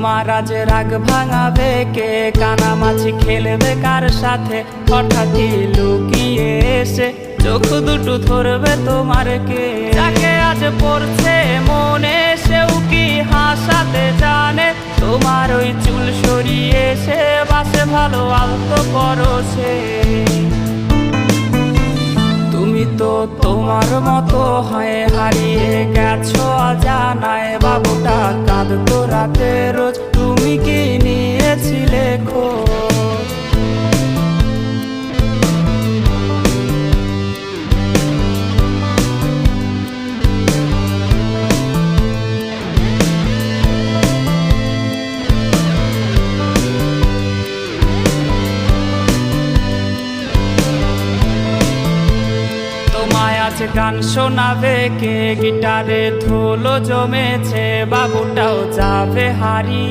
মহারাজ রাগ ভাঙাবে কে, কানামাছি খেলবে কার সাথে, হঠাৎই লুকিয়ে এসে চোখ দুটো ধরবে তোমার কে। যাকে আজ পড়ছে মনে সেও কি হাসাতে জানে, তোমার ওই চুল সরিয়ে সে বাসে ভালো আলতো করো সে। তুমি তো তোমার মতো হয়ে হারিয়ে গেছো অজানায়, বাবুটা কাঁদতো রাতে রোজ, তুমি কি নিয়েছিলে খোঁজ? আজ গান শোনাবে কে, গিটারে ধুলো জমেছে, বাবুটাও যাবে হারিয়ে।